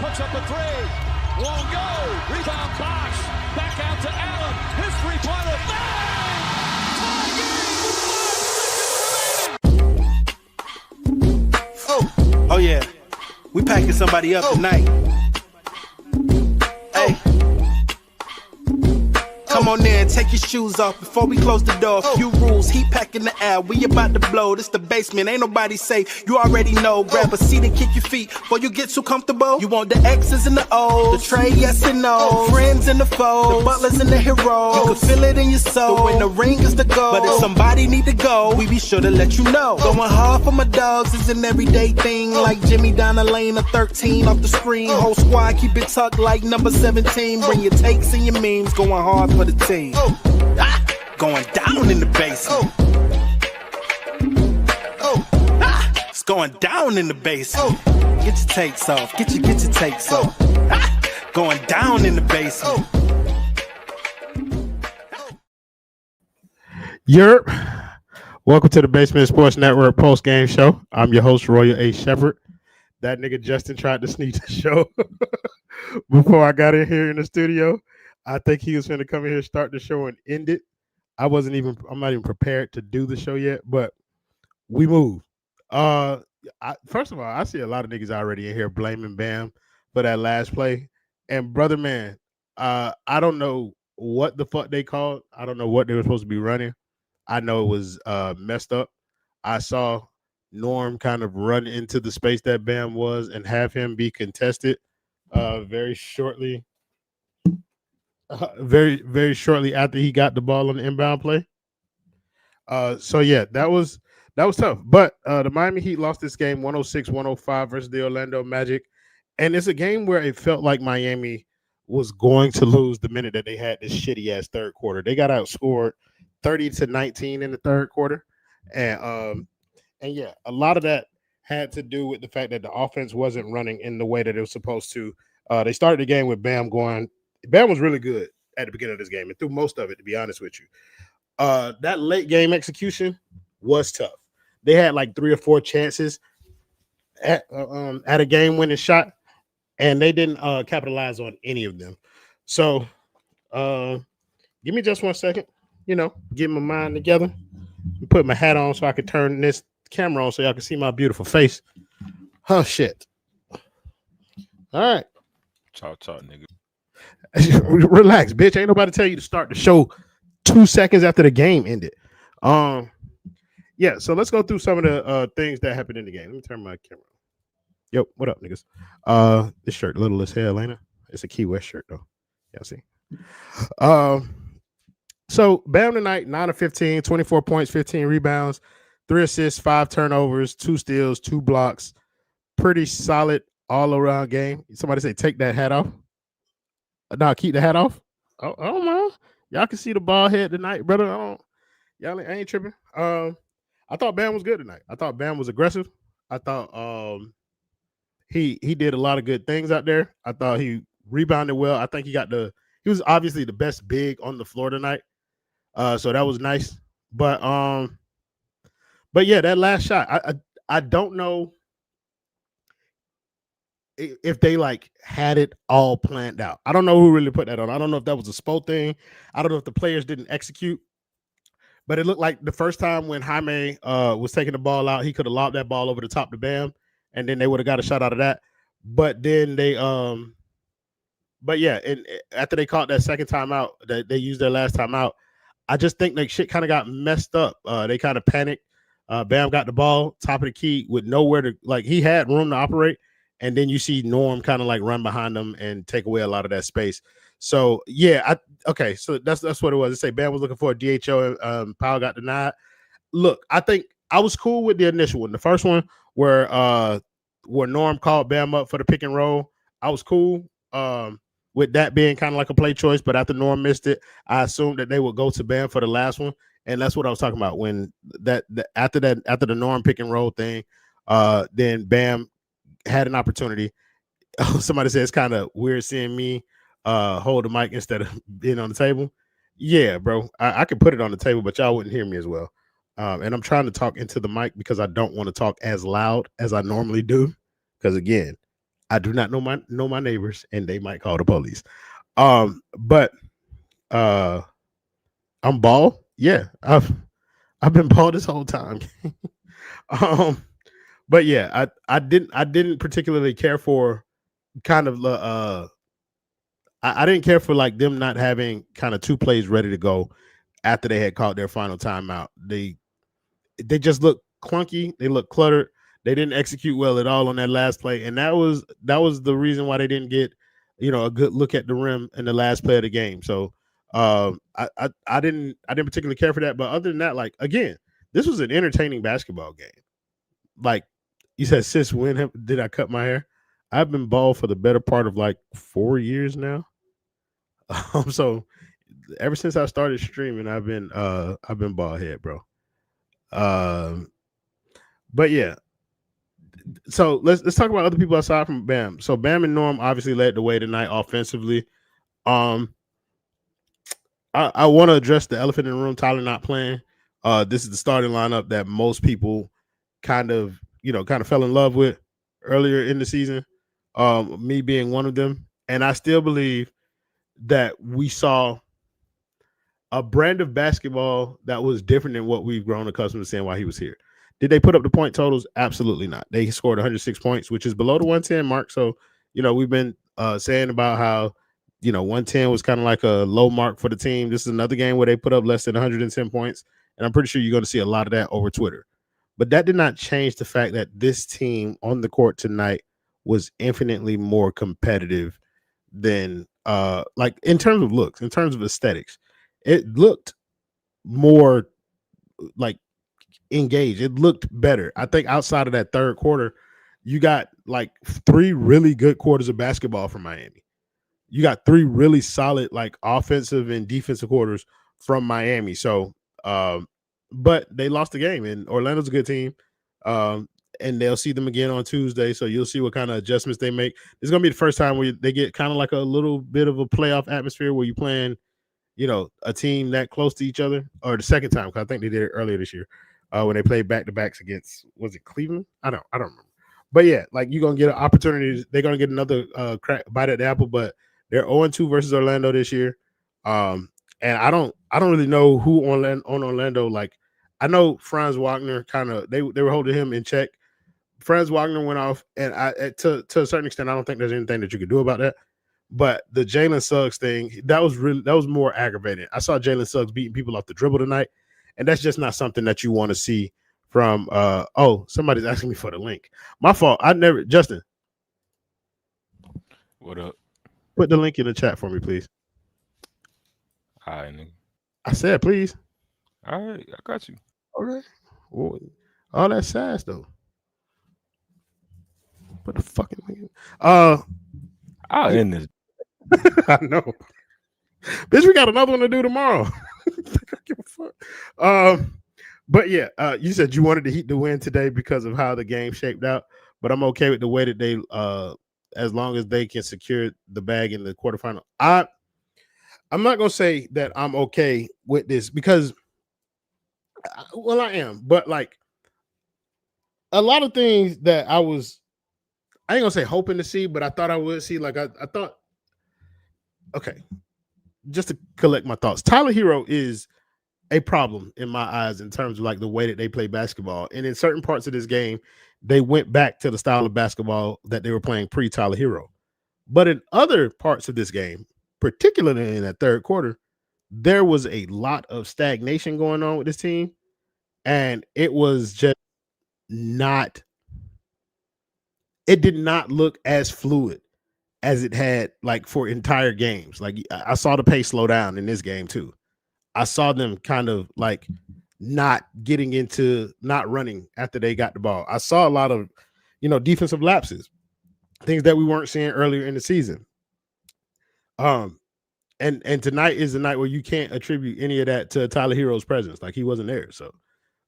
puts up a three. Won't go. Rebound Bosh. Back out to Allen. His three-pointer. Bang! Tie game with 5 seconds remaining. Oh yeah. We packing somebody up tonight. Hey. Come on in, take your shoes off before we close the door. Few rules, heat packing the air, we about to blow. This the basement, ain't nobody safe, you already know. Grab a seat and kick your feet before you get too comfortable. You want the X's and the O's, the tray, yes and no. Friends and the foes, the butlers and the heroes. You can feel it in your soul, but when the ring is the goal. But if somebody need to go, we be sure to let you know. Going hard for my dogs is an everyday thing. Like Jimmy down the lane of 13 off the screen. Whole squad keep it tucked like number 17. Bring your takes and your memes, going hard for the team. Going down in the basement. It's going down in the basement. Get your takes off. Get your takes off. Going down in the basement. Yerp. Welcome to the Basement Sports Network post-game show. I'm your host, Royal A. Shepherd. That nigga Justin tried to sneak the show before I got in here in the studio. I think he was going to come in here, start the show, and end it. I'm not even prepared to do the show yet, but we moved. First of all, I see a lot of niggas already in here blaming Bam for that last play. And brother, man, I don't know what the fuck they called. I don't know what they were supposed to be running. I know it was messed up. I saw Norm kind of run into the space that Bam was and have him be contested very shortly. Very shortly after he got the ball on the inbound play. So yeah, that was tough. But the Miami Heat lost this game 106-105 versus the Orlando Magic. And it's a game where it felt like Miami was going to lose the minute that they had this shitty ass third quarter. They got outscored 30-19 in the third quarter. And yeah, a lot of that had to do with the fact that the offense wasn't running in the way that it was supposed to. They started the game with Bam going. Bam was really good at the beginning of this game and through most of it, to be honest with you. That late game execution was tough. They had like 3 or 4 chances at a game-winning shot, and they didn't capitalize on any of them. So give me just 1 second, get my mind together, put my hat on so I can turn this camera on so y'all can see my beautiful face. Oh, shit. All right. Talk, nigga. Relax, bitch. Ain't nobody tell you to start the show 2 seconds after the game ended. Yeah, so let's go through some of the things that happened in the game. Let me turn my camera on. Yo, what up, niggas? This shirt little as hell, ain't it? It's a Key West shirt, though. Y'all see? So Bam tonight, 9 of 15, 24 points, 15 rebounds, 3 assists, 5 turnovers, 2 steals, 2 blocks. Pretty solid all-around game. Somebody say, take that hat off. No, keep the hat off. Oh man, y'all can see the ball head tonight, brother. I ain't tripping. I thought Bam was good tonight. I thought Bam was aggressive. I thought he did a lot of good things out there. I thought he rebounded well. I think he was obviously the best big on the floor tonight. So that was nice. But yeah, that last shot, I don't know if they like had it all planned out. I don't know who really put that on. I don't know if that was a Spo thing. I don't know if the players didn't execute, but it looked like the first time when Jaime was taking the ball out, he could have lobbed that ball over the top of Bam, and then they would have got a shot out of that. But then they but yeah, and after they caught that second time out, they used their last time out, I just think like shit kind of got messed up. They kind of panicked. Bam got the ball, top of the key, with nowhere to, like, he had room to operate. And then you see Norm kind of like run behind them and take away a lot of that space. So yeah, okay. So that's what it was. They say Bam was looking for a DHO. Powell got denied. Look, I think I was cool with the initial one. The first one where Norm called Bam up for the pick and roll, I was cool with that being kind of like a play choice. But after Norm missed it, I assumed that they would go to Bam for the last one, and that's what I was talking about. When after the Norm pick and roll thing, then Bam had an opportunity. Somebody said it's kind of weird seeing me hold the mic instead of being on the table. Yeah, bro, I could put it on the table, but y'all wouldn't hear me as well. And I'm trying to talk into the mic because I don't want to talk as loud as I normally do. Because again, I do not know my neighbors, and they might call the police. But I'm bald. Yeah, I've been bald this whole time. But yeah, I didn't particularly care for kind of I didn't care for like them not having kind of two plays ready to go after they had caught their final timeout. They just looked clunky. They looked cluttered. They didn't execute well at all on that last play, and that was the reason why they didn't get a good look at the rim in the last play of the game. So I didn't particularly care for that. But other than that, like again, this was an entertaining basketball game. Like you said, sis, when did I cut my hair? I've been bald for the better part of like 4 years now. So ever since I started streaming, I've been bald head, bro. But yeah. So let's talk about other people aside from Bam. So Bam and Norm obviously led the way tonight offensively. I want to address the elephant in the room, Tyler not playing. This is the starting lineup that most people kind of fell in love with earlier in the season. Me being one of them. And I still believe that we saw a brand of basketball that was different than what we've grown accustomed to seeing while he was here. Did they put up the point totals? Absolutely not. They scored 106 points, which is below the 110 mark. So, we've been saying about how, 110 was kind of like a low mark for the team. This is another game where they put up less than 110 points. And I'm pretty sure you're going to see a lot of that over Twitter. But that did not change the fact that this team on the court tonight was infinitely more competitive than like in terms of looks, in terms of aesthetics. It looked more like engaged. It looked better. I think outside of that third quarter, you got like 3 really good quarters of basketball from Miami. You got 3 really solid like offensive and defensive quarters from Miami. So but they lost the game, and Orlando's a good team. And they'll see them again on Tuesday. So you'll see what kind of adjustments they make. It's going to be the first time where they get kind of like a little bit of a playoff atmosphere where you're playing, a team that close to each other, or the second time, because I think they did it earlier this year when they played back-to-backs against, was it Cleveland? I don't remember. But yeah, like you're going to get an opportunity. They're going to get another bite at the apple, but they're 0-2 versus Orlando this year. And I don't really know who on Orlando. Like I know Franz Wagner they were holding him in check. Franz Wagner went off, and to a certain extent, I don't think there's anything that you could do about that. But the Jalen Suggs thing, that was more aggravating. I saw Jalen Suggs beating people off the dribble tonight, and that's just not something that you want to see from somebody's asking me for the link. My fault. Justin. What up? Put the link in the chat for me, please. All right, nigga. I said please. All right, I got you. Okay. Well, all that sass though. Put the fucking link in. I'll end this. I know. Bitch, we got another one to do tomorrow. But yeah, you said you wanted the Heat to win today because of how the game shaped out, but I'm okay with the way that they as long as they can secure the bag in the quarterfinal. I'm not gonna say that I'm okay with this because I am, but like a lot of things that I ain't gonna say hoping to see, but I thought I would see. Like I thought, okay, just to collect my thoughts. Tyler Herro is a problem in my eyes in terms of like the way that they play basketball. And in certain parts of this game, they went back to the style of basketball that they were playing pre-Tyler Herro. But in other parts of this game, particularly in that third quarter, there was a lot of stagnation going on with this team. And it was just it did not look as fluid as it had like for entire games. Like I saw the pace slow down in this game too. I saw them kind of like not running after they got the ball. I saw a lot of, defensive lapses, things that we weren't seeing earlier in the season. And tonight is the night where you can't attribute any of that to Tyler Herro's presence. Like he wasn't there. So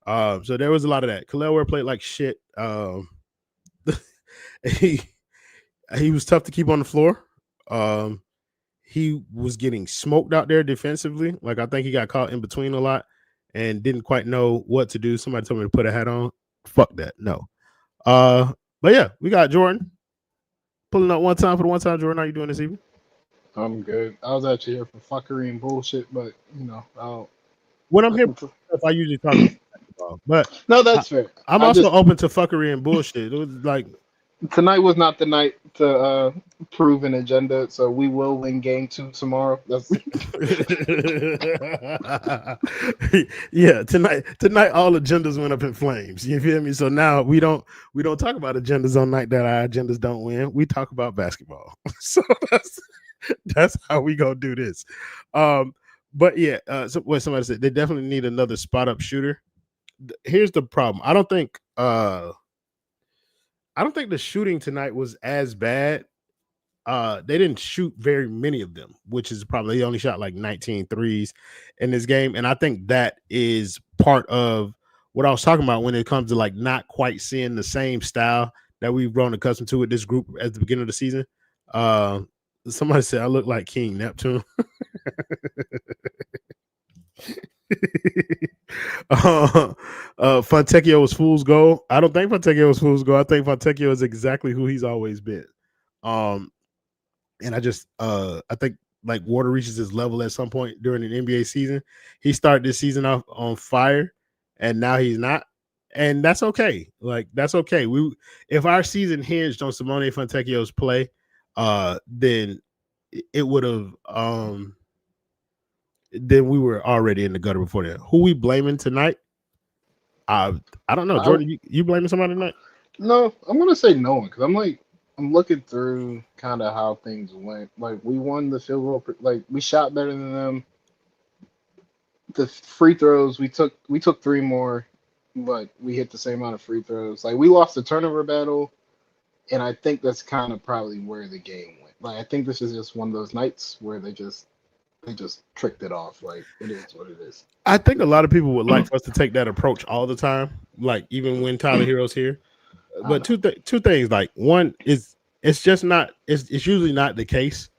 there was a lot of that. Kel'el Ware played like shit. He was tough to keep on the floor. He was getting smoked out there defensively. Like I think he got caught in between a lot and didn't quite know what to do. Somebody told me to put a hat on. Fuck that. No. But yeah, we got Jordan. Pulling up one time for the one time, Jordan. How you doing this evening? I'm good. I was actually here for fuckery and bullshit, but When I'm here, I usually talk about basketball, but no, that's fair. I'm also open to fuckery and bullshit. It was like tonight was not the night to prove an agenda, so we will win game 2 tomorrow. That's yeah. Tonight, all agendas went up in flames. You feel me? So now we don't talk about agendas on night that our agendas don't win. We talk about basketball. So that's how we gonna do this. But yeah. So what somebody said, they definitely need another spot up shooter. Here's the problem. I don't think the shooting tonight was as bad. They didn't shoot very many of them, which is probably they only shot like 19 threes in this game. And I think that is part of what I was talking about when it comes to like not quite seeing the same style that we've grown accustomed to with this group at the beginning of the season. Somebody said I look like King Neptune. Fontecchio was fool's gold. I don't think Fontecchio was fool's gold. I think Fontecchio is exactly who he's always been. And I think like Water reaches his level at some point during an NBA season. He started this season off on fire, and now he's not, and that's okay. Like that's okay. If our season hinged on Simone Fontecchio's play, then it would have. Then we were already in the gutter before that. Who we blaming tonight? I don't know. Jordan, you blaming somebody tonight? No, I'm gonna say no one because I'm looking through kind of how things went. Like we won the field goal, like we shot better than them. The free throws we took 3 more, but we hit the same amount of free throws. Like we lost the turnover battle, and I think that's kind of probably where the game went. Like I think this is just one of those nights where they just tricked it off. Like it is what it is. I think a lot of people would like for us to take that approach all the time, like even when Tyler Herro's here. But two things, like one is it's usually not the case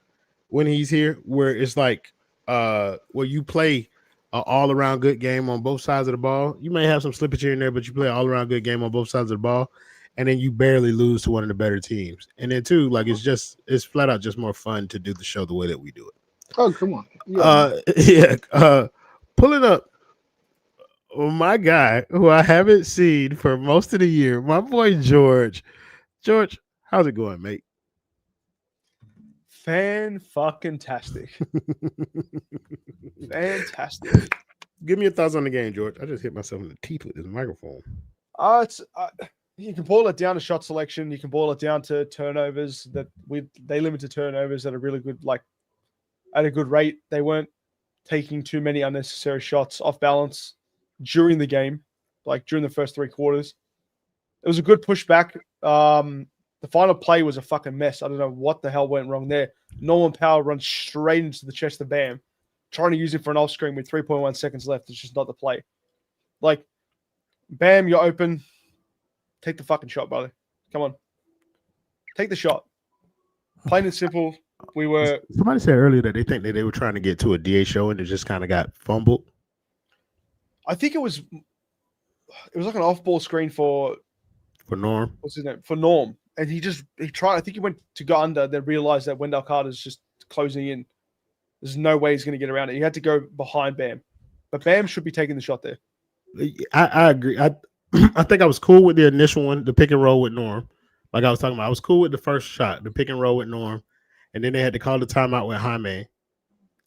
when he's here, where it's like where you play an all-around good game on both sides of the ball. You may have some slippage here and there, but you play an all-around good game on both sides of the ball, and then you barely lose to one of the better teams. And then two, like it's flat out just more fun to do the show the way that we do it. Oh, come on. Pulling up my guy who I haven't seen for most of the year, my boy George. George, how's it going, mate? Fan-fucking-tastic. Fantastic. Give me your thoughts on the game, George. I just hit myself in the teeth with this microphone. You can boil it down to shot selection. You can boil it down to turnovers. They limited turnovers at a really good, at a good rate. They weren't taking too many unnecessary shots off balance during the game, like during the first 3 quarters. It was a good pushback. The final play was a fucking mess. I don't know what the hell went wrong there. Norman Powell runs straight into the chest of Bam, trying to use it for an off screen with 3.1 seconds left. It's just not the play. Like, Bam, you're open. Take the fucking shot, brother. Come on. Take the shot. Plain and simple. Somebody said earlier that they think that they were trying to get to a DA show and it just kind of got fumbled. I think it was like an off-ball screen for Norm. What's his name? For Norm. And he tried. I think he went to go under, then realized that Wendell Carter's just closing in. There's no way he's going to get around it. He had to go behind Bam. But Bam should be taking the shot there. I agree. I think I was cool with the initial one, the pick and roll with Norm. Like I was talking about, I was cool with the first shot, the pick and roll with Norm. And then they had to call the timeout with Jaime.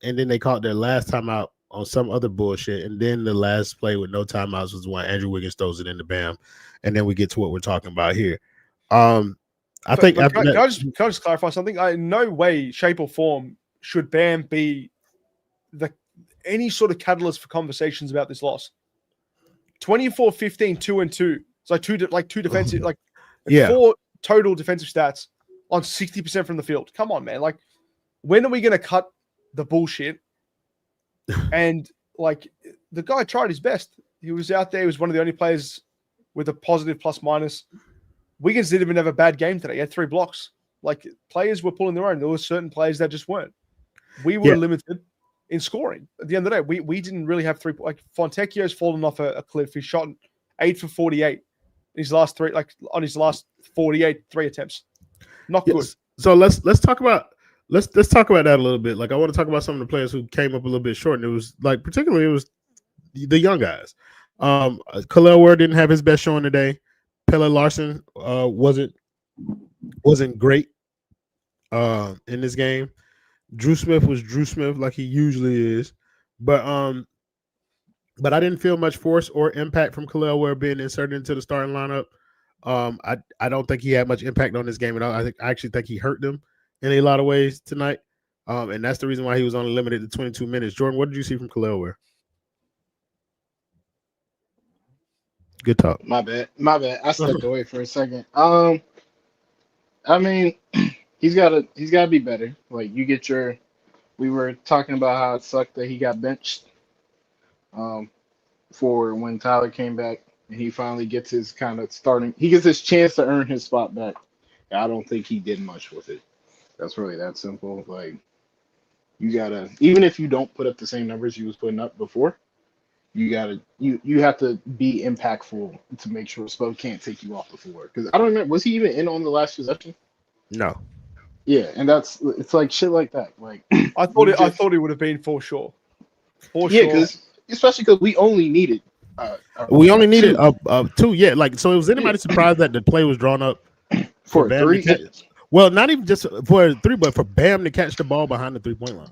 And then they called their last timeout on some other bullshit. And then the last play with no timeouts was when Andrew Wiggins throws it into Bam. And then we get to what we're talking about here. Can I just clarify something? In no way, shape, or form should Bam be any sort of catalyst for conversations about this loss. 24-15, 2-2. It's like two defensive, yeah. 4 total defensive stats on 60% from the field. Come on, man. Like, when are we going to cut the bullshit? And the guy tried his best. He was out there. He was one of the only players with a positive plus minus. Wiggins didn't even have a bad game today. He had 3 blocks. Like, players were pulling their own. There were certain players that just weren't. We were limited in scoring. At the end of the day, we didn't really have 3. Like, Fontecchio's fallen off a cliff. He shot 8 for 48 in his last 3. Like, on his last 48 3 attempts. Not good. So let's talk about that a little bit. Like I want to talk about some of the players who came up a little bit short, and it was like particularly it was the young guys. Kel'el Ware didn't have his best showing today. Pelle Larsson wasn't great in this game. Drew Smith was Drew Smith like he usually is, but I didn't feel much force or impact from Kel'el Ware being inserted into the starting lineup. I don't think he had much impact on this game at all. I actually think he hurt them in a lot of ways tonight, and that's the reason why he was only limited to 22 minutes. Jordan, what did you see from Kel'el Ware? Good talk. My bad. I stepped away for a second. I mean, he's gotta be better. Like we were talking about how it sucked that he got benched for when Tyler came back and he finally gets his he gets his chance to earn his spot back. I don't think he did much with it. That's really that simple. Like you gotta, even if you don't put up the same numbers you was putting up before, you have to be impactful to make sure Spo can't take you off the floor. Because I don't remember, was he even in on the last possession? No. Yeah, and it's like shit like that. Like I thought he would have been for sure. Especially because we only needed two. Yeah, like so. Was anybody surprised that the play was drawn up for a three? Well, not even just for a three, but for Bam to catch the ball behind the 3-point line.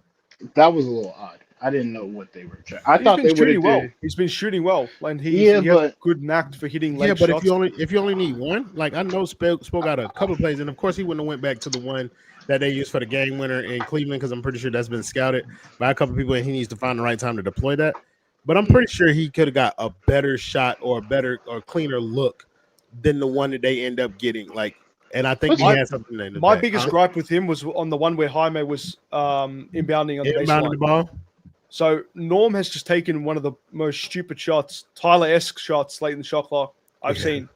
That was a little odd. I didn't know what they were trying. I thought they were shooting well. He's been shooting well, and he has a good knack for hitting late shots. if you only need one, like I know Spo got a couple of plays, and of course he wouldn't have went back to the one that they used for the game winner in Cleveland because I'm pretty sure that's been scouted by a couple of people, and he needs to find the right time to deploy that. But I'm pretty sure he could have got a better shot or a better or cleaner look than the one that they end up getting. Like, and I think he had something in the My back. biggest gripe with him was on the one where Jaime was inbounding on the baseline. The ball. So Norm has just taken one of the most stupid shots, Tyler-esque shots late in the shot clock I've seen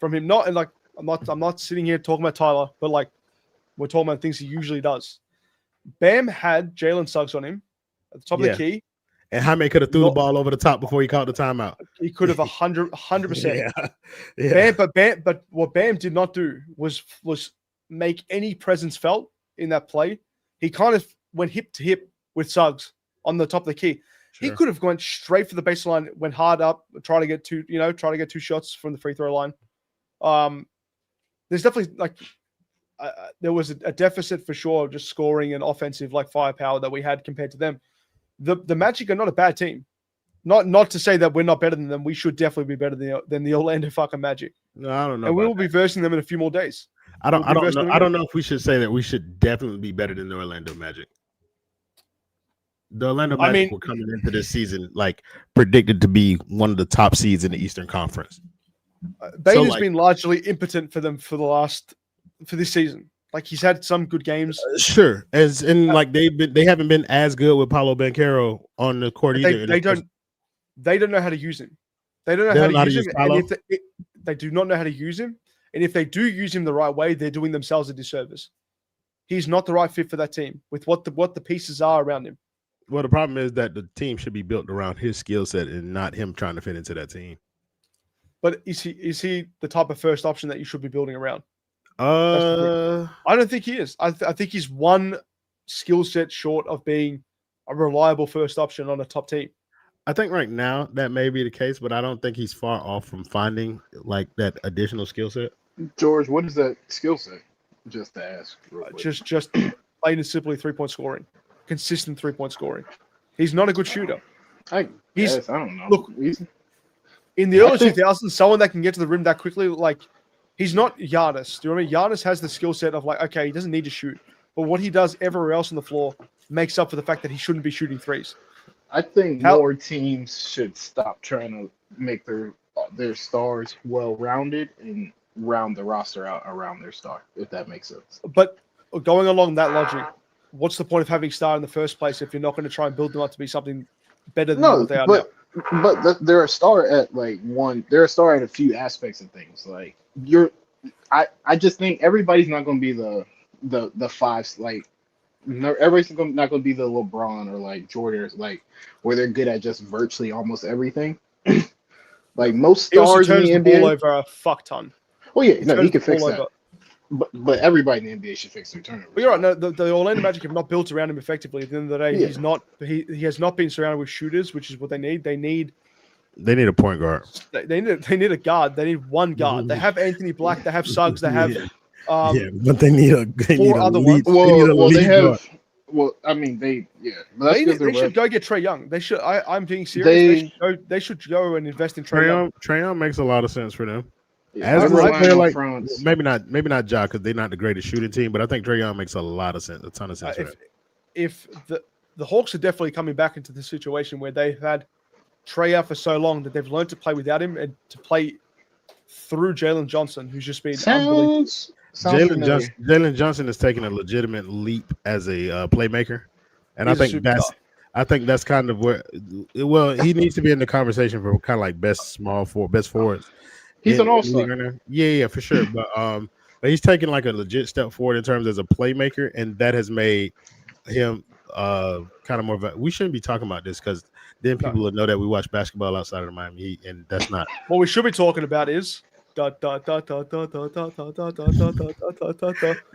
from him. Not and like I'm not sitting here talking about Tyler, but like we're talking about things he usually does. Bam had Jalen Suggs on him at the top of the key. And Jaime could have threw the ball over the top before he caught the timeout. He could have 100%. Yeah. But what Bam did not do was make any presence felt in that play. He kind of went hip to hip with Suggs on the top of the key. Sure. He could have gone straight for the baseline, went hard up, try to get two shots from the free throw line. There's definitely there was a deficit for sure, just scoring and offensive firepower that we had compared to them. The Magic are not a bad team. Not to say that we're not better than them. We should definitely be better than the Orlando fucking Magic. No, I don't know. And we will be versing them in a few more days. I don't know if we should say that we should definitely be better than the Orlando Magic. The Orlando Magic were coming into this season predicted to be one of the top seeds in the Eastern Conference. Bane has been largely impotent for them for this season. Like he's had some good games. Sure. They haven't been as good with Paolo Banchero on the court either. They don't know how to use him. They don't know how to use him. And they do not know how to use him. And if they do use him the right way, they're doing themselves a disservice. He's not the right fit for that team with what the pieces are around him. Well, the problem is that the team should be built around his skill set and not him trying to fit into that team. But is he the type of first option that you should be building around? I don't think he is. I think he's one skill set short of being a reliable first option on a top team. I think right now that may be the case, but I don't think he's far off from finding that additional skill set. George, what is that skill set? Just to ask. Just plain and simply 3-point scoring, consistent 3-point scoring. He's not a good shooter. I don't know. Look, in the early 2000s, someone that can get to the rim that quickly, he's not Giannis. Do you know what I mean? Giannis has the skill set of okay, he doesn't need to shoot, but what he does everywhere else on the floor makes up for the fact that he shouldn't be shooting threes. I think more teams should stop trying to make their stars well-rounded and round the roster out around their star, if that makes sense. But going along that logic, what's the point of having star in the first place if you're not going to try and build them up to be something better than what they are now? But they're a star at they're a star at a few aspects of things. I just think everybody's not going to be the fives. Everybody's not going to be the LeBron or Jordan, where they're good at just virtually almost everything. Most stars in the NBA ball over a fuck ton. Well, yeah, no, he can fix that. But everybody in the NBA should fix their turnovers. But you're right. No, the Orlando Magic have not built around him effectively. At the end of the day, Yeah. he has not been surrounded with shooters, which is what they need. They need a point guard. they need a guard. They need one guard. They have Anthony Black. They have Suggs. They have but they need a other lead. Well, they have. Guard. Well, I mean, they But that's they should go get Trae Young. They should. I'm being serious. They should go and invest in Trae Young. Trae Young makes a lot of sense for them. Yeah, As a player, like France. maybe not Ja, because they're not the greatest shooting team, but I think Trae Young makes a lot of sense, a ton of sense. If the Hawks are definitely coming back into the situation where they've had Trae out for so long that they've learned to play without him and to play through Jalen Johnson, who's just been unbelievable. Jalen Johnson is taking a legitimate leap as a playmaker, and I think that's kind of where. Well, he needs to be in the conversation for kind of like best forwards. He's an all-star. Yeah, for sure. But he's taking like a legit step forward in terms as a playmaker, and that has made him kind of more. We shouldn't be talking about this because then people will know that we watch basketball outside of the Miami Heat, and that's not. What we should be talking about is. It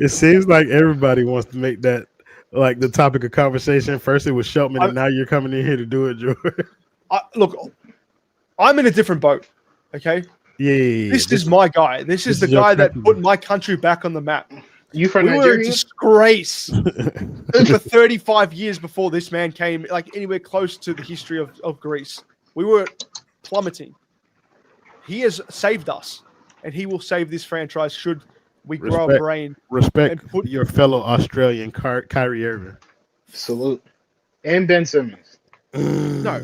seems like everybody wants to make that like the topic of conversation. First it was Sheltman, and now you're coming in here to do it, George. Look, I'm in a different boat. Okay. Yeah. This is my guy. This is the guy that put my country back on the map. You from Nigeria? We were a disgrace for 35 years before this man came, like anywhere close to the history of Greece. We were plummeting. He has saved us, and he will save this franchise should we grow a brain. Respect your fellow Australian Kyrie Irving. Salute. And Ben Simmons. No.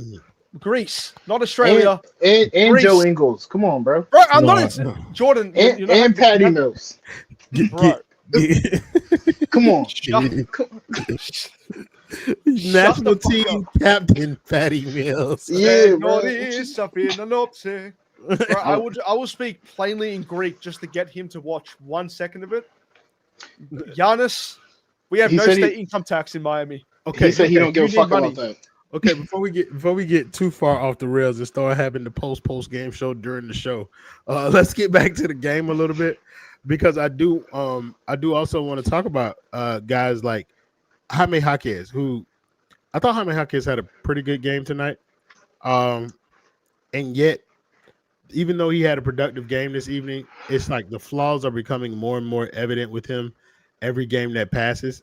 Greece, not Australia. And Joe Ingles. Come on, bro. Bro, I'm not Jordan. And Patty Mills. Bro. Come on. National team captain Patty Mills. Yeah, bro. I will speak plainly in Greek just to get him to watch 1 second of it. Giannis, we have no state income tax in Miami. Okay, he said he don't give a fuck about that. Okay, before we get too far off the rails and start having the post game show during the show, let's get back to the game a little bit because I do also want to talk about guys like Jaime Jaquez, who I thought Jaime Jaquez had a pretty good game tonight, and yet even though he had a productive game this evening, it's like the flaws are becoming more and more evident with him every game that passes,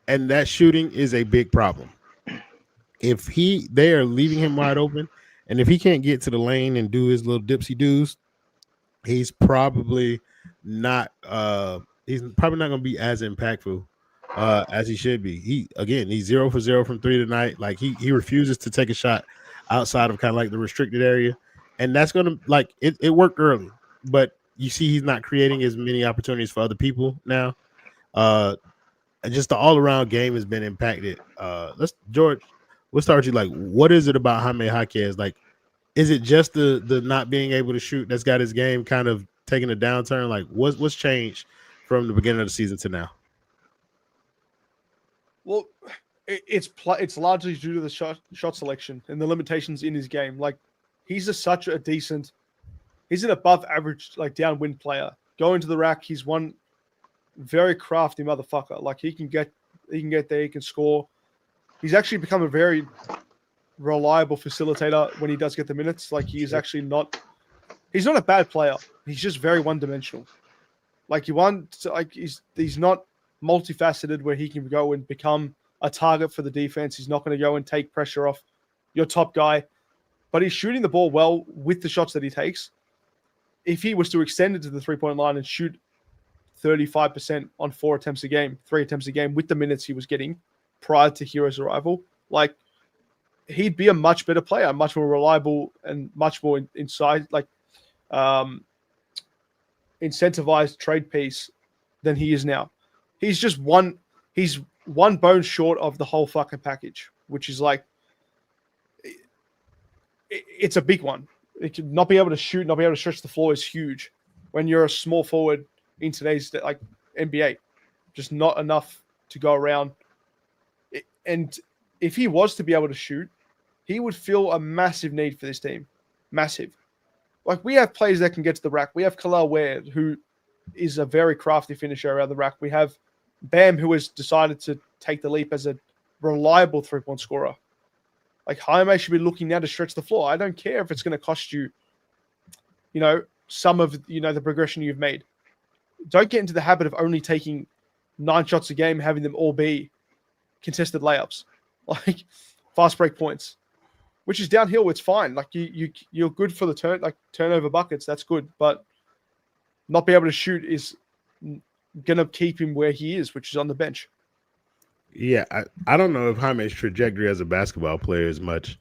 and that shooting is a big problem. If they are leaving him wide open, and if he can't get to the lane and do his little dipsy doos, he's probably not going to be as impactful as he should be. He's 0 for 0 from 3 tonight. Like he refuses to take a shot outside of kind of like the restricted area, and that's going to like it worked early, but you see he's not creating as many opportunities for other people now. Just the all around game has been impacted. George. We'll start with you. Like, what is it about Jaime Jaquez? Like, is it just the not being able to shoot that's got his game kind of taking a downturn? Like, what's changed from the beginning of the season to now? Well, it's largely due to the shot selection and the limitations in his game. Like, he's he's an above average like downwind player. Going to the rack, he's one very crafty motherfucker. Like he can get there, he can score. He's actually become a very reliable facilitator when he does get the minutes. Like he's not a bad player. He's just very one-dimensional. Like he's not multifaceted where he can go and become a target for the defense. He's not going to go and take pressure off your top guy, but he's shooting the ball well with the shots that he takes. If he was to extend it to the three-point line and shoot 35% on 3 attempts a game with the minutes he was getting prior to Herro's arrival, like he'd be a much better player, much more reliable and much more inside, like incentivized trade piece than he is now. He's one bone short of the whole fucking package, which is like, it's a big one. It could not be able to shoot, not be able to stretch the floor is huge when you're a small forward in today's like NBA. Just not enough to go around. And if he was to be able to shoot, he would feel a massive need for this team. Massive. Like we have players that can get to the rack. We have Kel'el Ware, who is a very crafty finisher around the rack. We have Bam, who has decided to take the leap as a reliable 3-point scorer. Like Jaime should be looking now to stretch the floor. I don't care if it's going to cost you, some of the progression you've made. Don't get into the habit of only taking 9 shots a game, having them all be contested layups, like fast break points, which is downhill. It's fine. Like you're good for the turnover buckets. That's good, but not be able to shoot is gonna keep him where he is, which is on the bench. Yeah, I don't know if Jaime's trajectory as a basketball player is much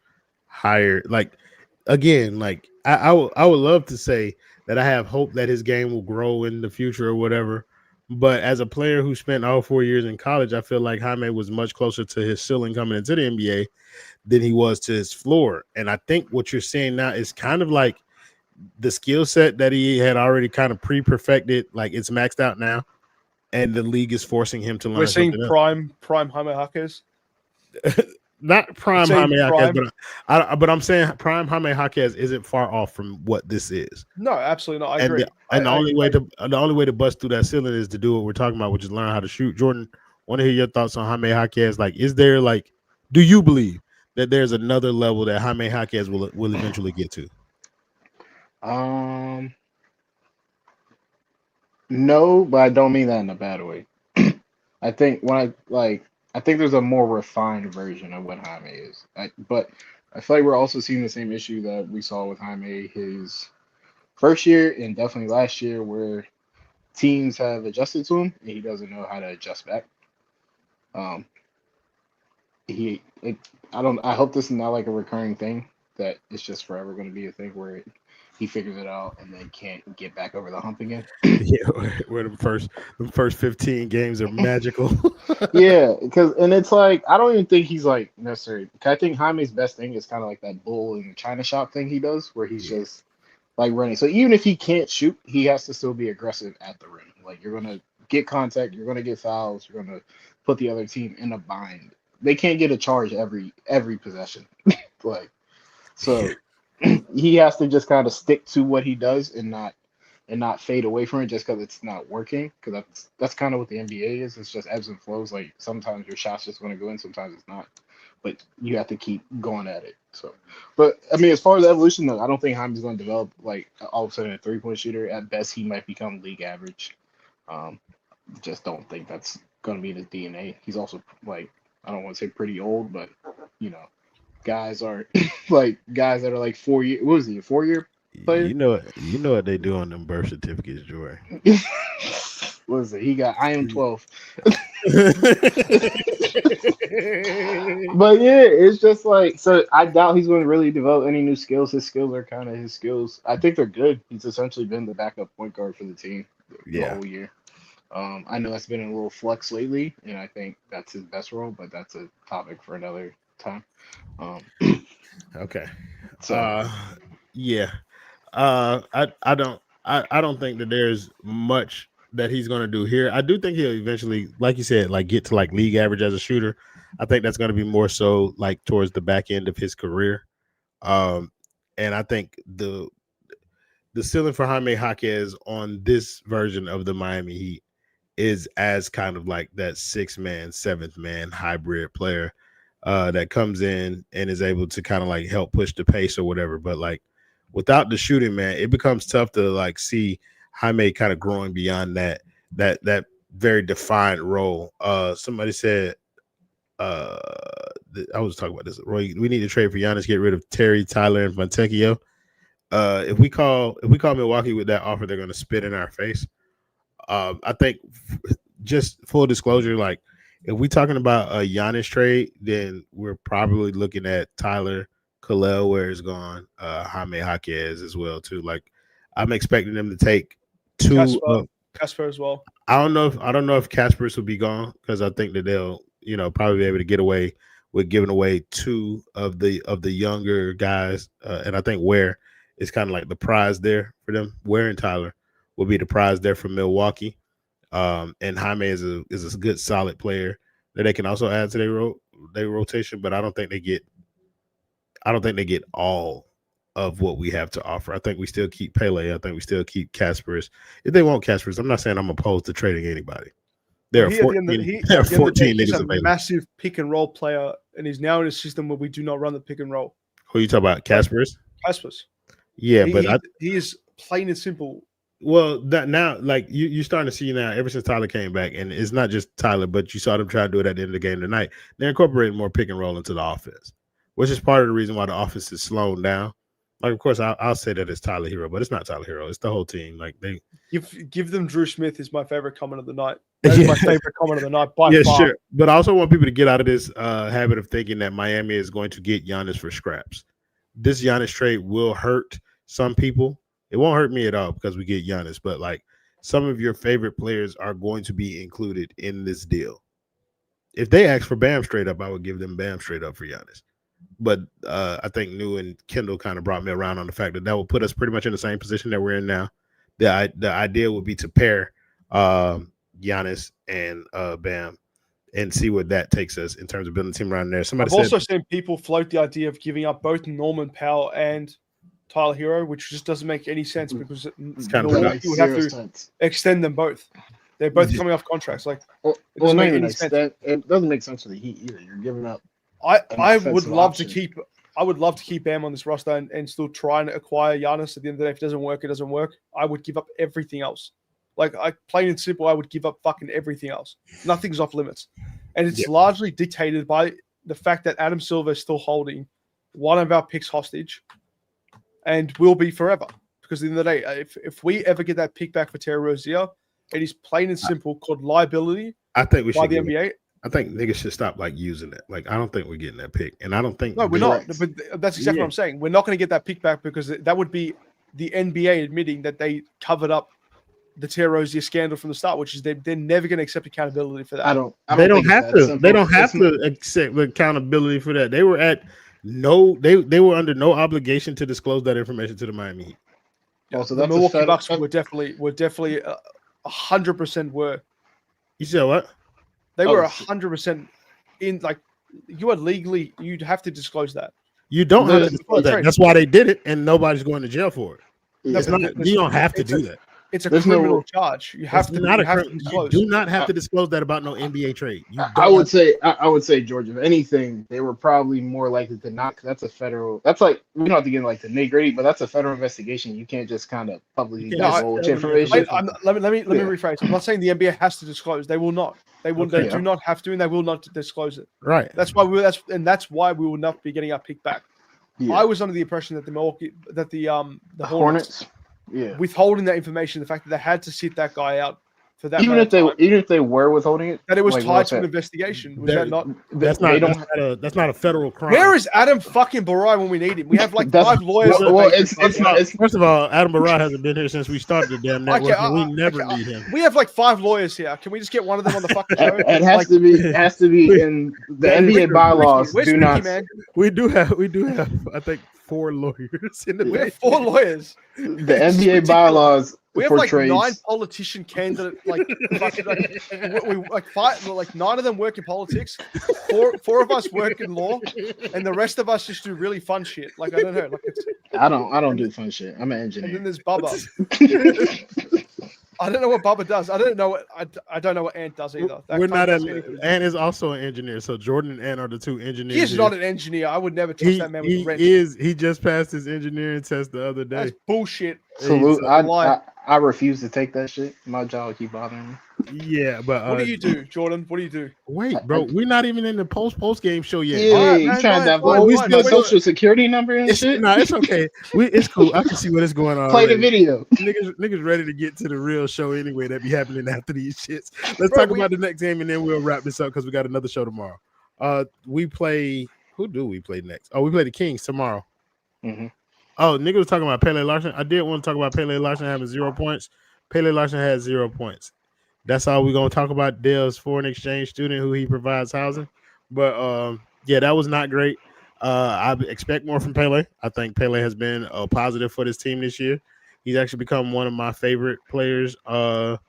higher. Like, again, like I would love to say that I have hope that his game will grow in the future or whatever. But as a player who spent all 4 years in college, I feel like Jaime was much closer to his ceiling coming into the NBA than he was to his floor. And I think what you're seeing now is kind of like the skill set that he had already kind of pre-perfected, like it's maxed out now. And the league is forcing him to learn. We're seeing something prime Jaime Jaquez. Not prime Jaime Jaquez, prime. but I'm saying prime Jaime Jaquez isn't far off from what this is. No, absolutely not. I agree. The only way to bust through that ceiling is to do what we're talking about, which is learn how to shoot. Jordan, want to hear your thoughts on Jaime Jaquez? Like, do you believe that there's another level that Jaime Jaquez will eventually get to? No, but I don't mean that in a bad way. I think I think there's a more refined version of what Jaime is. But I feel like we're also seeing the same issue that we saw with Jaime his first year and definitely last year, where teams have adjusted to him and he doesn't know how to adjust back. I hope this is not like a recurring thing, that it's just forever going to be a thing where he figures it out and then can't get back over the hump again. Yeah, where the first 15 games are magical. Yeah, and it's like I don't even think he's like necessary. I think Jaime's best thing is kind of like that bull in the China shop thing he does, where he's just like running. So even if he can't shoot, he has to still be aggressive at the rim. Like, you're gonna get contact, you're gonna get fouls, you're gonna put the other team in a bind. They can't get a charge every possession. Like, so he has to just kind of stick to what he does and not fade away from it just because it's not working. Because that's kind of what the NBA is. It's just ebbs and flows. Like, sometimes your shot's just going to go in, sometimes it's not. But you have to keep going at it. So, but I mean, as far as evolution, though, I don't think Jaime's going to develop like all of a sudden a 3-point shooter. At best, he might become league average. Just don't think that's going to be in his DNA. He's also, like, I don't want to say pretty old, but guys are guys that are like 4 years. What was he? A 4-year player? You know what they do on them birth certificates, Joy. What is it? He got I am 12. But yeah, it's just like, so I doubt he's going to really develop any new skills. His skills are kind of his skills. I think they're good. He's essentially been the backup point guard for the team the whole year. I know that's been a little flux lately, and I think that's his best role, but that's a topic for another time. Okay. So yeah. I don't think that there's much that he's going to do here. I do think he'll eventually, like you said, like get to like league average as a shooter. I think that's going to be more so like towards the back end of his career. And I think the ceiling for Jaime Jaquez on this version of the Miami Heat is as kind of like that 6-man, 7th-man hybrid player that comes in and is able to kind of like help push the pace or whatever. But like without the shooting, man, it becomes tough to like see Jaime kind of growing beyond that very defined role. Somebody said, I was talking about this, Roy, we need to trade for Giannis, get rid of Terry, Tyler, and Fontecchio. If we call Milwaukee with that offer, they're going to spit in our face. I think, just full disclosure, like if we're talking about a Giannis trade, then we're probably looking at Tyler, Kel'el, where it's gone, Jaime Jaquez as well too. Like, I'm expecting them to take two. Kasparas as well. I don't know if Kasparas will be gone, because I think that they'll probably be able to get away with giving away 2 of the younger guys, and I think Ware is kind of like the prize there for them. Ware and Tyler will be the prize there from Milwaukee. And Jaime is a good solid player that they can also add to their rotation, but I don't think they get all of what we have to offer. I think we still keep Pele. I think we still keep Kasparas. If they want Kasparas, I'm not saying I'm opposed to trading anybody. There are 14 niggas he's a available. massive pick and roll player, and he's now in a system where we do not run the pick and roll. Who you talking about? Kasparas? Kasparas. Yeah, he is plain and simple. Well, that now, like you're starting to see now, ever since Tyler came back, and it's not just Tyler, but you saw them try to do it at the end of the game tonight. They're incorporating more pick and roll into the offense, which is part of the reason why the offense is slowing down. Like, of course, I'll say that it's Tyler Herro, but it's not Tyler Herro. It's the whole team. Like they give them Drew Smith is my favorite comment of the night. That's my favorite comment of the night by far. Sure. But I also want people to get out of this habit of thinking that Miami is going to get Giannis for scraps. This Giannis trade will hurt some people. It won't hurt me at all because we get Giannis, but like some of your favorite players are going to be included in this deal. If they ask for Bam straight up, I would give them Bam straight up for Giannis. But I think New and Kendall kind of brought me around on the fact that will put us pretty much in the same position that we're in now. The idea would be to pair Giannis and Bam and see what that takes us in terms of building a team around there. I've also seen people float the idea of giving up both Norman Powell and Tyler Herro, which just doesn't make any sense because Milwaukee would have to extend them both. They're both coming off contracts. Like, it doesn't make sense for the Heat either. You're giving up. I would love to keep Bam on this roster and still try and acquire Giannis. At the end of the day, if it doesn't work, it doesn't work. I would give up everything else. Like, plain and simple, I would give up fucking everything else. Nothing's off limits, and it's largely dictated by the fact that Adam Silver is still holding one of our picks hostage, and will be forever. Because at the end of the day, if we ever get that pick back for Terry Rozier, it is plain and simple called liability. I think we should by the NBA. I think niggas should stop like using it. Like, I don't think we're getting that pick, and I don't think we're not. But that's exactly what I'm saying. We're not going to get that pick back because that would be the NBA admitting that they covered up the Terry Rozier scandal from the start, which is they're never going to accept accountability for that. They don't have to. They don't have to accept the accountability for that. They were they were under no obligation to disclose that information to the Miami Heat. Yeah, so the Milwaukee Bucks were definitely 100% were. You said what? They were 100% in. Like, you are legally, you'd have to disclose that. You don't have to disclose that. That's why they did it, and nobody's going to jail for it. You don't have to do that. It's a criminal charge. You have to. You do not have to disclose that about no NBA trade. I would say, George, if anything, they were probably more likely to not. Because that's a federal. That's like, we don't have to get into like the nitty-gritty, but that's a federal investigation. You can't just kind of publicly divulge information. Let me rephrase. I'm not saying the NBA has to disclose. They will not. They will. They do not have to, and they will not disclose it. Right. That's why we will not be getting our pick back. Yeah. I was under the impression that the Hornets. Yeah, withholding that information, the fact that they had to sit that guy out for that. Even if they were withholding it, that it was like, tied to an investigation. Was that not? That's not a federal crime. Where is Adam fucking Barai when we need him? We have like 5 lawyers. First of all, Adam Barai hasn't been here since we started the damn network. We never need him. We have like 5 lawyers here. Can we just get one of them on the fucking show? It has to be in the NBA bylaws. We do have. I think 4 lawyers in the We have 4 lawyers. The NBA bylaws. We have like trades. 9 politician candidates. Like 5, like 9 of them work in politics. 4 of us work in law, and the rest of us just do really fun shit. Like, I don't know. Like, I don't do fun shit. I'm an engineer. And then there's Bubba. I don't know what Bubba does. I don't know what Ant does either. Ant is also an engineer. So Jordan and Ant are the 2 engineers. He's not an engineer. I would never touch that man with a wrench. He just passed his engineering test the other day. That's bullshit. Salute. I refuse to take that shit. My job will keep bothering me. Yeah, but what do you do, Jordan? What do you do? Wait, bro, we're not even in the post game show yet. Yeah, you trying to have we still social security number and shit? No, it's okay. It's cool. I can see what is going on. Play the video. Niggas ready to get to the real show anyway. That be happening after these shits. Let's talk about the next game and then we'll wrap this up because we got another show tomorrow. We play. Who do we play next? Oh, we play the Kings tomorrow. Mm-hmm. Oh, nigga was talking about Pele Larson. I did want to talk about Pele Larson having 0 points. Pele Larson has 0 points. That's all we're going to talk about. Dale's foreign exchange student who he provides housing. But, yeah, that was not great. I expect more from Pele. I think Pele has been a positive for this team this year. He's actually become one of my favorite players that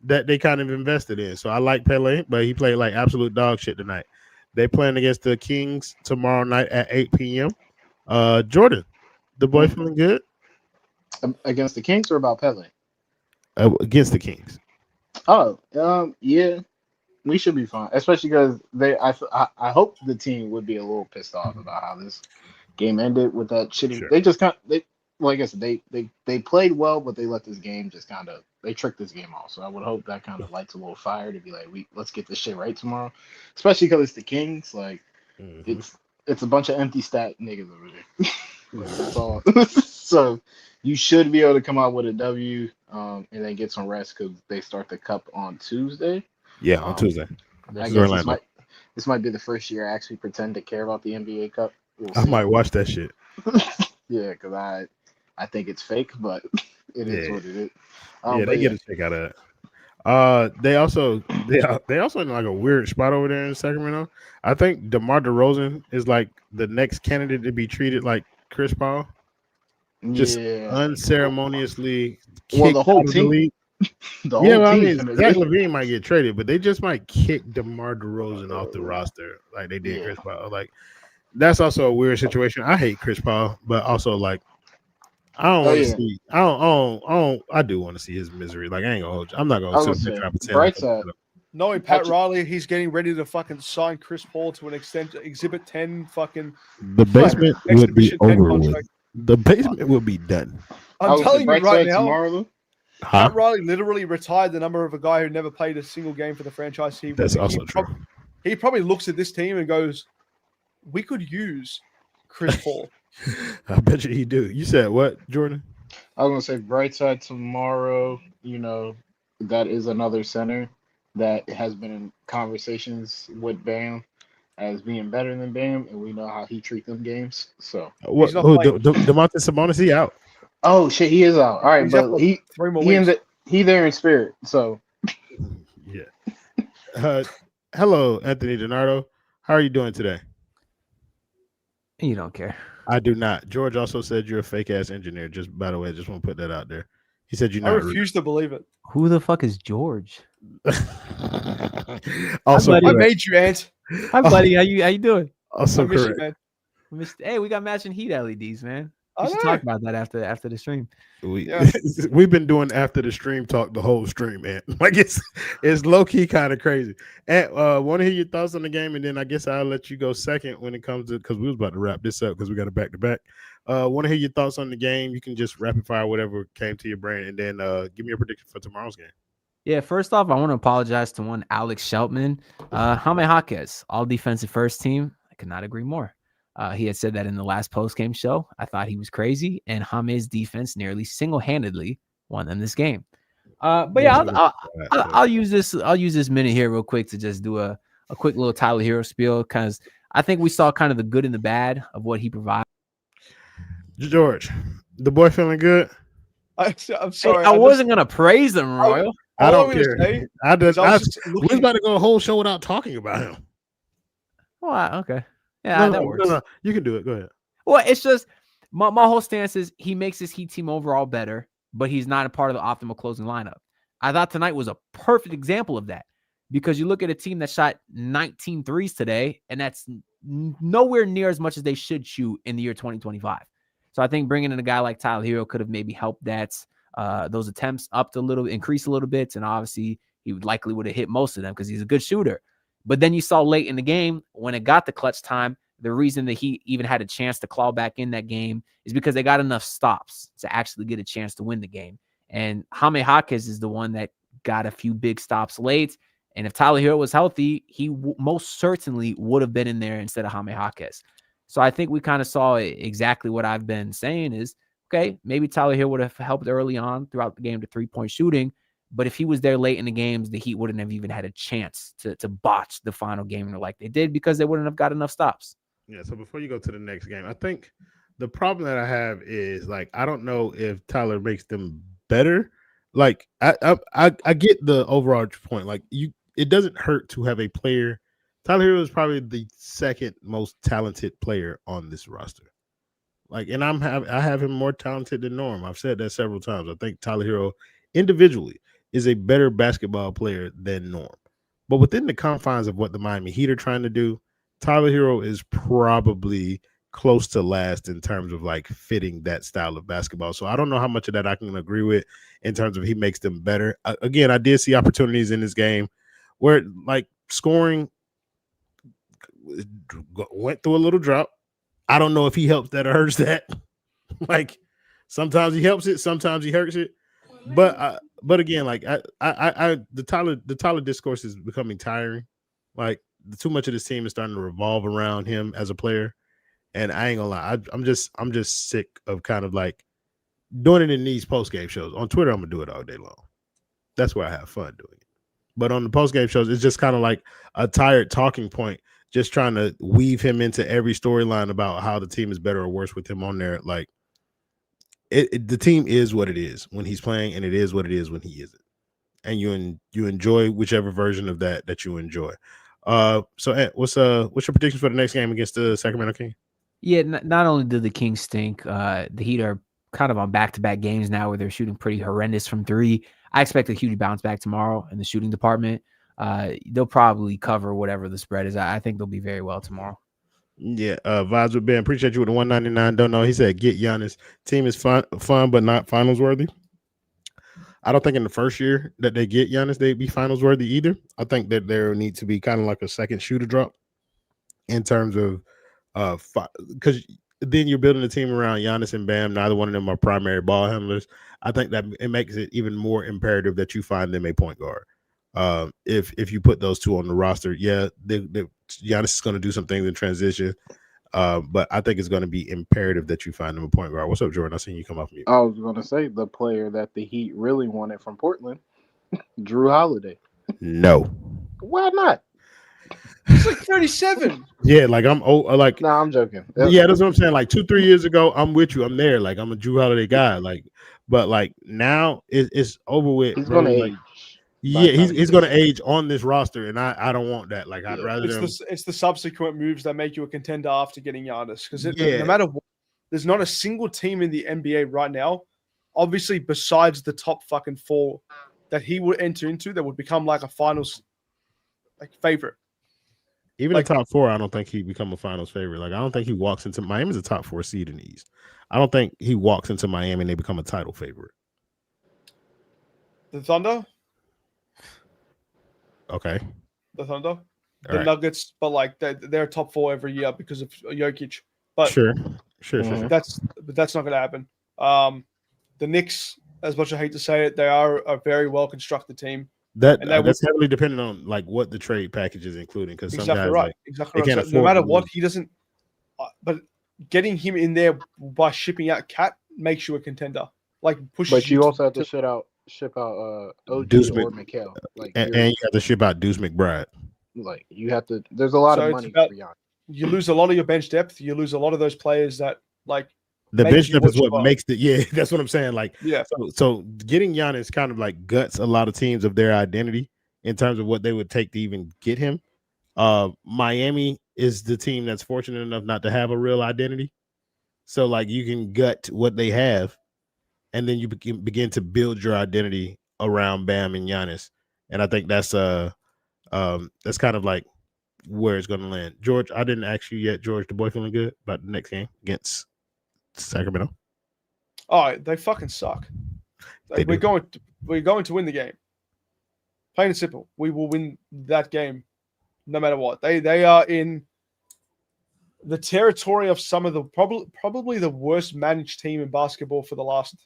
they kind of invested in. So I like Pele, but he played like absolute dog shit tonight. They playing against the Kings tomorrow night at 8 p.m. Jordan, The boy feeling good Against the Kings or about Pele? Against the Kings. Oh, yeah, we should be fine. Especially because I hope the team would be a little pissed off about how this game ended with that shitty. Sure. They just like I said, they played well, but they let this game just kind of they tricked this game off. So I would hope that kind of lights a little fire to be like, let's get this shit right tomorrow. Especially because it's the Kings. Like it's a bunch of empty stat niggas over there. Like, that's all. So you should be able to come out with a W, and then get some rest because they start the Cup on Tuesday. Yeah, on Tuesday. I guess this might be the first year I actually pretend to care about the NBA Cup. I might watch that shit. Yeah, because I think it's fake, but it is what it is. They get a check out of that. They also in like a weird spot over there in Sacramento. I think DeMar DeRozan is like the next candidate to be treated like Chris Paul. Just unceremoniously. Well, the whole team. Zach LaVine might get traded, but they just might kick DeMar DeRozan off the roster like they did Chris Paul. Like that's also a weird situation. I hate Chris Paul, but also like I don't want to see. I do want to see his misery. Like I ain't gonna hold you. I'm not gonna sit there and pretend. Bright side. Knowing Pat Riley, he's getting ready to fucking sign Chris Paul to an Exhibit 10 fucking. The basement would be over with. The basement will be done. I'm telling you right now. Tomorrow, Pat Riley literally retired the number of a guy who never played a single game for the franchise. That's also true. He probably looks at this team and goes, "We could use Chris Paul." I bet you he do. You said what, Jordan? I was gonna say bright side tomorrow. You know, that is another center that has been in conversations with Bam as being better than Bam, and we know how he treats them games. So Domantas Sabonis, he out. Oh shit, he is out. All right, He's but he there in spirit. So yeah. Hello, Anthony DiNardo. How are you doing today? You don't care. I do not. George also said you're a fake ass engineer. Just by the way, just want to put that out there. He said you're not. I refuse to believe it. Who the fuck is George? Also, I made you, Ant. Hi, buddy. How you doing? Also correct. Hey, we got matching heat LEDs, man. We should talk about that after the stream. We've been doing after the stream talk the whole stream, man. Like it's low key kind of crazy. And want to hear your thoughts on the game, and then I guess I'll let you go second when it comes to because we was about to wrap this up because we got a back to back. Want to hear your thoughts on the game? You can just rapid fire whatever came to your brain, and then give me your prediction for tomorrow's game. Yeah, first off, I want to apologize to one Alex Sheltman. Jaime Jaquez, all defensive first team. I could not agree more. He had said that in the last post-game show. I thought he was crazy, and Jaime's defense nearly single-handedly won them this game. But yeah, I'll use this. I'll use this minute here real quick to just do a quick little Tyler Herro spiel because I think we saw kind of the good and the bad of what he provides. George, the boy feeling good? I'm sorry. Hey, I wasn't gonna praise him, Royal. I don't care. We was about to go a whole show without talking about him. Oh, okay. Yeah, that works. No, you can do it. Go ahead. Well, it's just my whole stance is he makes his Heat team overall better, but he's not a part of the optimal closing lineup. I thought tonight was a perfect example of that because you look at a team that shot 19 threes today, and that's nowhere near as much as they should shoot in the year 2025. So I think bringing in a guy like Tyler Herro could have maybe helped those attempts up increase a little bit, and obviously he likely would have hit most of them because he's a good shooter. But then you saw late in the game when it got the clutch time, the reason that he even had a chance to claw back in that game is because they got enough stops to actually get a chance to win the game. And Jaime Jaquez is the one that got a few big stops late. And if Tyler Herro was healthy, he most certainly would have been in there instead of Jaime Jaquez. So I think we kind of saw exactly what I've been saying is, okay, maybe Tyler Herro would have helped early on throughout the game to three-point shooting. But if he was there late in the games, the Heat wouldn't have even had a chance to botch the final game like they did because they wouldn't have got enough stops. Yeah, so before you go to the next game, I think the problem that I have is, like, I don't know if Tyler makes them better. Like, I get the overall point. Like, it doesn't hurt to have a player. Tyler Herro is probably the second most talented player on this roster. Like, and I have him more talented than Norm. I've said that several times. I think Tyler Herro individually is a better basketball player than Norm. But within the confines of what the Miami Heat are trying to do, Tyler Herro is probably close to last in terms of like fitting that style of basketball. So I don't know how much of that I can agree with in terms of he makes them better. Again, I did see opportunities in this game where like scoring went through a little drop. I don't know if he helps that or hurts that. Like sometimes he helps it, sometimes he hurts it. But again, like the Tyler discourse is becoming tiring. Like too much of this team is starting to revolve around him as a player. And I ain't gonna lie, I'm just sick of kind of like doing it in these post-game shows. On Twitter, I'm gonna do it all day long. That's where I have fun doing it. But on the post-game shows, it's just kind of like a tired talking point, just trying to weave him into every storyline about how the team is better or worse with him on there. Like the team is what it is when he's playing, and it is what it is when he isn't. And you enjoy whichever version of that you enjoy. So Ed, what's your predictions for the next game against the Sacramento Kings? Yeah, not only do the Kings stink, the Heat are kind of on back-to-back games now where they're shooting pretty horrendous from three. I expect a huge bounce back tomorrow in the shooting department. They'll probably cover whatever the spread is. I think they'll be very well tomorrow. Yeah, vibes with Ben. Appreciate you with the 199. Don't know. He said, "Get Giannis. Team is fun, but not finals worthy." I don't think in the first year that they get Giannis, they'd be finals worthy either. I think that there needs to be kind of like a second shooter drop in terms of because then you're building a team around Giannis and Bam. Neither one of them are primary ball handlers. I think that it makes it even more imperative that you find them a point guard. If you put those two on the roster, yeah, Giannis is going to do some things in transition, but I think it's going to be imperative that you find them a point guard. What's up, Jordan? I seen you come off mute. I was going to say the player that the Heat really wanted from Portland, Drew Holiday. No. Why not? He's like 37. Yeah, like I'm old. Like No, I'm joking. Yeah, that's what I'm saying. Like 2-3 years ago, I'm with you. I'm there. Like I'm a Drew Holiday guy. Like, but like now it's over with. He's bro. going to Like, age. yeah, he's going to age on this roster, and I don't want that. Like I'd rather them. It's the subsequent moves that make you a contender after getting Giannis. Because Yeah. no matter what, there's not a single team in the NBA right now, obviously besides the top fucking four, that he would enter into that would become like a finals like favorite. Even like- the top four, I don't think he'd become a finals favorite. Like I don't think he walks into Miami's a top 4 seed in the East. I don't think he walks into Miami and they become a title favorite. The Thunder, Okay. the Thunder, the right. Nuggets, but like they're top 4 every year because of Jokic. But Sure. that's not going to happen. The Knicks, as much as I hate to say it, they are a very well constructed team. That's heavily dependent on like what the trade package is including. Because some guys like, exactly they can't right. So no afford matter to what, lose. he doesn't. But getting him in there by shipping out Cat makes you a contender. Like pushes. But you also have to ship out OG Deuce or Mikal. Like and you have to ship out Deuce McBride. like you have to. There's a lot So of it's money about- for Giannis. You lose a lot of your bench depth. You lose a lot of those players that like. The makes bench you depth is what you what are. makes the that's what I'm saying. Like Yeah. so getting Giannis kind of like guts a lot of teams of their identity in terms of what they would take to even get him. Miami is the team that's fortunate enough not to have a real identity. So like you can gut what they have, and then you begin to build your identity around Bam and Giannis. And I think that's kind of like where it's going to land. George, I didn't ask you yet, George, the boy feeling good about the next game against Sacramento? Oh, they fucking suck. They We're do. going to win the game. Plain and simple. We will win that game no matter what. They are in the territory of some of the probably the worst managed team in basketball for the last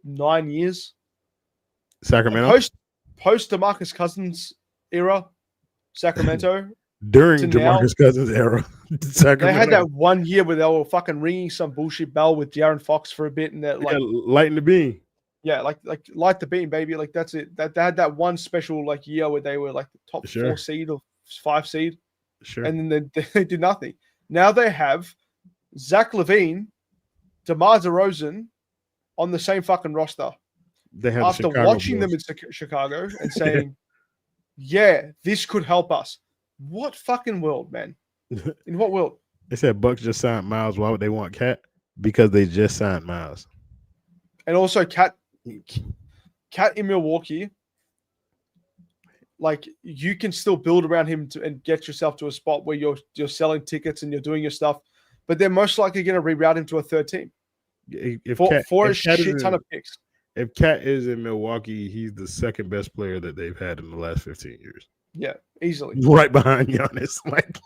9 years. Sacramento? Post DeMarcus Cousins era, Sacramento. During to now- DeMarcus Cousins' era. Sacramento. They had that 1 year where they were fucking ringing some bullshit bell with De'Aaron Fox for a bit, and that like lighting the beam. like light the beam, baby. Like that's it. That they had that one special like year where they were like the top Sure. 4 seed or 5 seed, Sure. and then they did nothing. Now they have Zach LaVine, DeMar DeRozan on the same fucking roster. They have After Chicago watching Bulls. them in Chicago and saying, "Yeah, this could help us." What fucking world, man? In what world? They said Bucks just signed Miles. Why would they want Cat? Because they just signed Miles. And also, Cat in Milwaukee, like you can still build around him and get yourself to a spot where you're selling tickets and you're doing your stuff. but they're most likely going to reroute him to a third team for a shit ton of picks. If Cat is in Milwaukee, he's the second best player that they've had in the last 15 years. Yeah, easily. Right behind Giannis. Like,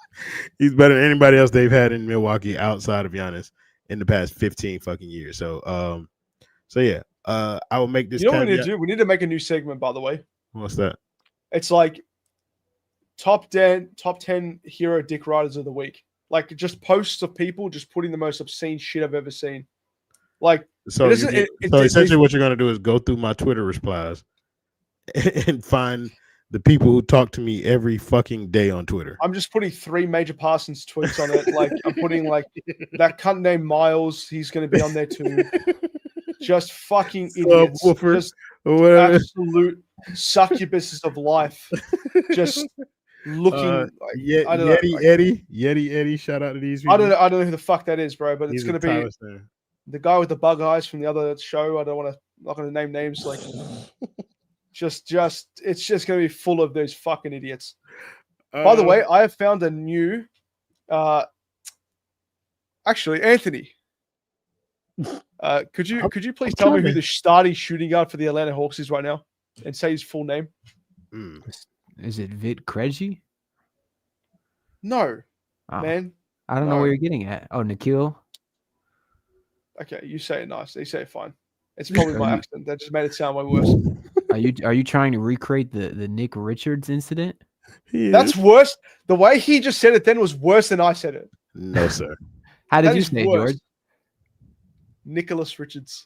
he's better than anybody else they've had in Milwaukee outside of Giannis in the past 15 fucking years. So, yeah. I will make this. You know what we need to do? We need to make a new segment, by the way. What's that? It's like top 10 hero dick riders of the week. Like just posts of people just putting the most obscene shit I've ever seen. Like, so essentially what you're going to do is go through my Twitter replies and find the people who talk to me every fucking day on Twitter. I'm just putting 3 Major Parsons tweets on it. Like, I'm putting like that cunt named Miles. He's going to be on there too. Just fucking idiots. Just absolute succubuses of life. Just looking like I don't know. Yeti. Shout out to these people. I don't know who the fuck that is, bro. But it's going to be the guy with the bug eyes from the other show. I'm not going to name names. Like, just it's just going to be full of those fucking idiots. By the way, I have found a new. Actually, Anthony. Could you please tell me who the starting shooting guard for the Atlanta Hawks is right now, and say his full name? Is it Vit Krejci? No, man. I don't know where you're getting at. Oh, Nikhil. Okay, you say it nice. You say it fine. It's probably my accent that just made it sound way worse. Are you trying to recreate the Nick Richards incident? That's worse. The way he just said it then was worse than I said it. No, sir. How did you say it, George? Nicholas Richards.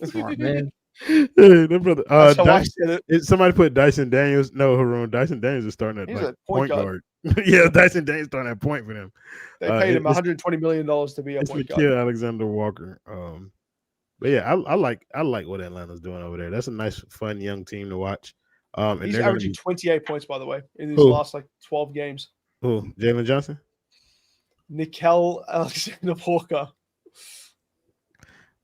Smart man. Hey, that brother. That's how I said it. Somebody put Dyson Daniels. No, Haroon. Dyson Daniels is starting at like, point guard. Yeah, Dyson Daniels starting at point for them. They paid him $120 million to be a point guard. Yeah, Alexander Walker. But yeah, I like what Atlanta's doing over there. That's a nice, fun young team to watch. And he's averaging 28 points, by the way, in his last like 12 games. Who? Jalen Johnson? Nikola Alexander Walker.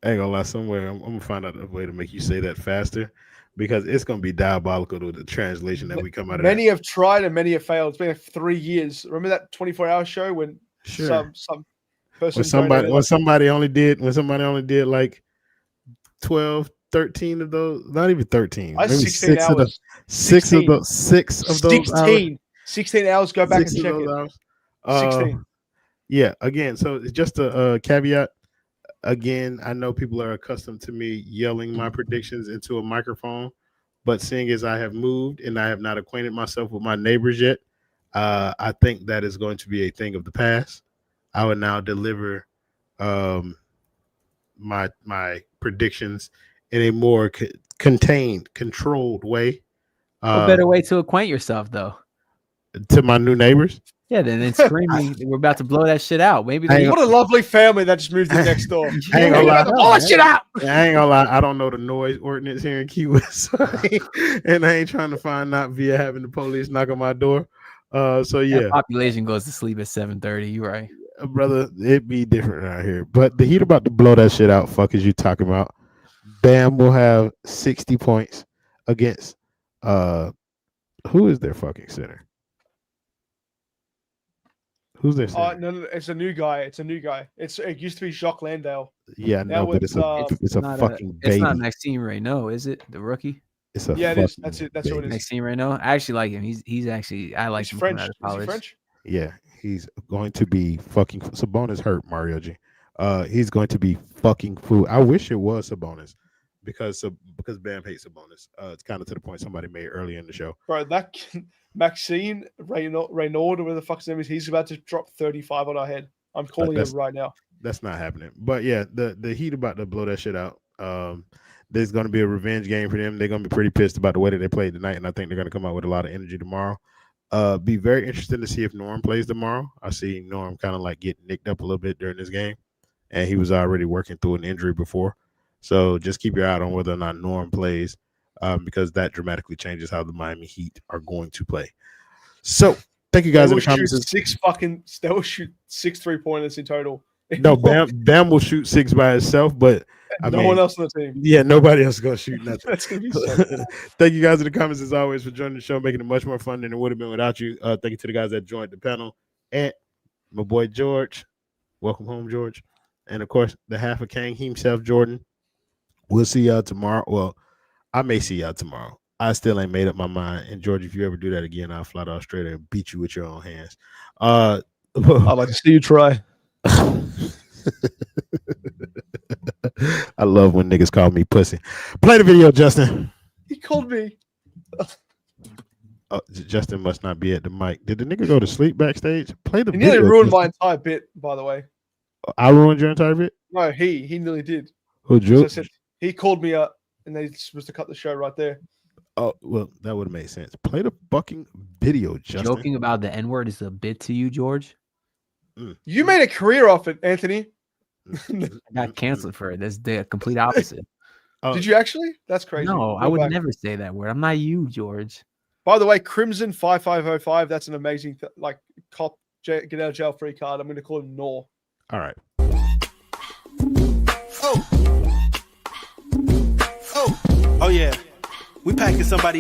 I ain't gonna lie, somewhere I'm gonna find out a way to make you say that faster, because it's gonna be diabolical to the translation that we come out of. Many have tried and many have failed. It's been like 3 years. Remember that 24-hour show when some person when somebody only did like 12, 13 of those, not even 13. Maybe 16 hours. 6 of those hours. 16 hours. Go back and check it. 16. Yeah, again, so it's just a caveat. Again, I know people are accustomed to me yelling my predictions into a microphone, but seeing as I have moved and I have not acquainted myself with my neighbors yet, I think that is going to be a thing of the past. I would now deliver my predictions in a more contained, controlled way. A better way to acquaint yourself, though. To my new neighbors? Yeah, then screaming, we're about to blow that shit out. Maybe what a lovely family that just moved in next door. I ain't gonna lie. Blow that shit out. I ain't gonna lie. I don't know the noise ordinance here in Key West, and I ain't trying to find out via having the police knock on my door. So yeah, that population goes to sleep at 7:30. You right, brother? It'd be different out here. But the Heat about to blow that shit out. Fuck is you talking about? Bam will have 60 points against who is their fucking center? Who's their center? No, it's a new guy. It used to be Jacques Landale. Yeah, no, but it's a fucking baby. It's not Maxime Reynaud, is it? The rookie? It's a it is. That's it. That's what it is. Maxime Reynaud. I actually like him. He's actually I like him. French. Is he French? Yeah, he's going to be fucking Sabonis hurt, Mario G. He's going to be fucking fool. I wish it was Sabonis because Bam hates Sabonis. It's kind of to the point somebody made earlier in the show. Bro, that Maxime Reynaud, whatever the fuck's name is, he's about to drop 35 on our head. I'm calling it right now. That's not happening. But yeah, the Heat about to blow that shit out. There's going to be a revenge game for them. They're going to be pretty pissed about the way that they played tonight, and I think they're going to come out with a lot of energy tomorrow. Be very interesting to see if Norm plays tomorrow. I see Norm kind of like getting nicked up a little bit during this game, and he was already working through an injury before. So just keep your eye on whether or not Norm plays, because that dramatically changes how the Miami Heat are going to play. So thank you guys in the comments. They will shoot 6 3-pointers in total. No, Bam will shoot 6 by himself, but no one else on the team. Yeah, nobody else is gonna shoot nothing. That's gonna be so. Thank you guys in the comments as always for joining the show, making it much more fun than it would have been without you. Thank you to the guys that joined the panel. And my boy George. Welcome home, George. And of course, the half of Kang himself, Jordan. We'll see y'all tomorrow. Well, I may see y'all tomorrow. I still ain't made up my mind. And George, if you ever do that again, I'll fly to Australia and beat you with your own hands. I'd like to see you try. I love when niggas call me pussy. Play the video, Justin. He called me. Oh, Justin must not be at the mic. Did the nigga go to sleep backstage? Play the He video. nearly ruined Justin. my entire bit, by the way. I ruined your entire bit? No, he nearly did. Who, Drew? I said, he called me up, and they supposed to cut the show right there. Oh, well, that would have made sense. Play the fucking video, Justin. Joking about the N-word is a bit to you, George. You made a career off it, Anthony. I got canceled for it. That's the complete opposite. Did you actually? That's crazy. No, I Go would back. never say that word. I'm not you, George. By the way, Crimson 5505. That's an amazing cop get out of jail free card. I'm going to call him Nor. All right. Oh yeah. We packing somebody